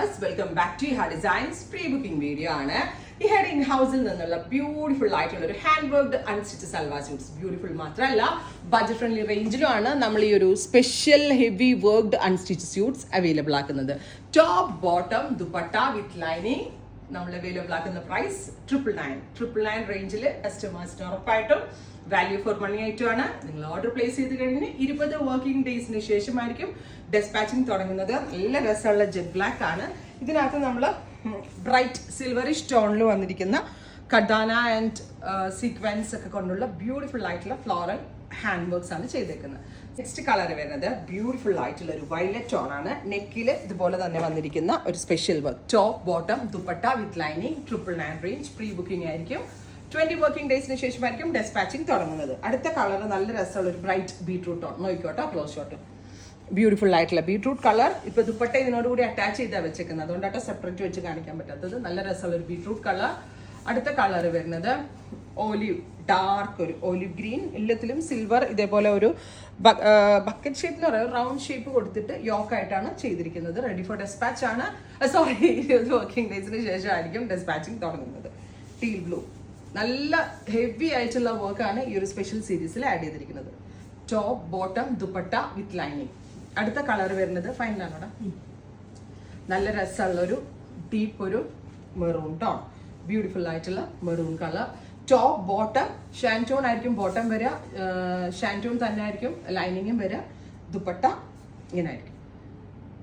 viewers, welcome back to Iha Designs pre-booking video ആണ്. ഇഹയുടെ ഇൻഹൗസിൽ നിന്നുള്ള beautiful ആയിട്ടുള്ള ഒരു hand worked unstitched salwar suits beautiful മാത്രമല്ല ബഡ്ജറ്റ് ഫ്രണ്ട്ലി റേഞ്ചിലുമാണ് നമ്മൾ ഈ ഒരു special heavy worked unstitched suits available ആക്കുന്നത്. Top bottom dupatta with lining നമ്മൾ അവൈലബിൾ ആക്കുന്ന പ്രൈസ് 999 റേഞ്ചിൽ കസ്റ്റമേഴ്സിന് ഉറപ്പായിട്ടും വാല്യൂ ഫോർ മണി ആയിട്ടുമാണ്. നിങ്ങൾ ഓർഡർ പ്ലേസ് ചെയ്ത് കഴിഞ്ഞ് 20 വർക്കിംഗ് ഡേയ്സിന് ശേഷമായിരിക്കും ഡെസ്പാച്ചിങ് തുടങ്ങുന്നത്. നല്ല രസമുള്ള ജെറ്റ് ബ്ലാക്ക് ആണ്. ഇതിനകത്ത് നമ്മൾ ബ്രൈറ്റ് സിൽവറിഷ് ടോണിൽ വന്നിരിക്കുന്ന കഡാന ആൻഡ് സീക്വൻസ് ഒക്കെ കൊണ്ടുള്ള ബ്യൂട്ടിഫുൾ ആയിട്ടുള്ള ഫ്ലോറൽ ഹാൻഡ് വർക്ക്സ് ആണ് ചെയ്തേക്കുന്നത്. നെക്സ്റ്റ് കളർ വരുന്നത് ബ്യൂട്ടിഫുൾ ആയിട്ടുള്ള ഒരു വയലറ്റ് ടോൺ ആണ്. നെക്കിൽ ഇതുപോലെ തന്നെ വന്നിരിക്കുന്ന ഒരു special work. Top bottom dupatta with lining 999 range. Pre booking ആയിരിക്കും. 20 വർക്കിംഗ് ഡേയ്സിന് ശേഷമായിരിക്കും ഡെസ്പാച്ചിങ് തുടങ്ങുന്നത്. അടുത്ത കളർ നല്ല രസമുള്ള ഒരു ബ്രൈറ്റ് ബീട്രൂട്ട് ടോൺ. നോക്കിക്കോട്ടോ, ക്ലോസ് ഷോട്ട്. ബ്യൂട്ടിഫുൾ ആയിട്ടുള്ള ബീട്രൂട്ട് കളർ. ഇപ്പൊ ദുപ്പട്ട ഇതിനോടുകൂടി അറ്റാച്ച് ചെയ്താണ് വെച്ചേക്കുന്നത്, അതുകൊണ്ടാട്ടോ സെപ്പറേറ്റ് വെച്ച് കാണിക്കാൻ പറ്റാത്തത്. നല്ല രസമുള്ള ഒരു ബീട്രൂട്ട് കളർ. അടുത്ത കളർ വരുന്നത് ഓലിവ്, ഡാർക്ക് ഒരു ഓലിവ് ഗ്രീൻ. എല്ലാത്തിലും സിൽവർ ഇതേപോലെ ഒരു ബക്കറ്റ് ഷേപ്പിൽ റൗണ്ട് ഷേപ്പ് കൊടുത്തിട്ട് യോക്കായിട്ടാണ് ചെയ്തിരിക്കുന്നത്. റെഡി ഫോർ ഡെസ്പാച്ച് ആണ്. സോറി, 20 വർക്കിംഗ് ഡേയ്സിന് ശേഷമായിരിക്കും ഡെസ്പാച്ചിങ് തുടങ്ങുന്നത്. ടീൽ ബ്ലൂ, നല്ല ഹെവി ആയിട്ടുള്ള വർക്കാണ് ഈ ഒരു സ്പെഷ്യൽ സീരീസിൽ ആഡ് ചെയ്തിരിക്കുന്നത്. Top bottom dupatta with lining. അടുത്ത കളർ വരുന്നത് ഫൈനലാണോടാ, നല്ല രസമുള്ള ഒരു ഡീപ്പ് ഒരു മെറൂൺ ടോൺ. ബ്യൂട്ടിഫുൾ ആയിട്ടുള്ള മെറൂൺ കളർ. ടോപ്പ് ബോട്ടം ഷാൻറ്റോൺ ആയിരിക്കും ബോട്ടം വരിക, ഷാൻറ്റോൺ തന്നെ ആയിരിക്കും ലൈനിങ്ങും വരിക. ദുപ്പട്ട ഇങ്ങനെ ആയിരിക്കും.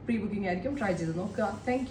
പ്രീ ബുക്കിംഗ് ആയിരിക്കും. ട്രൈ ചെയ്ത് നോക്കുക. Thank you.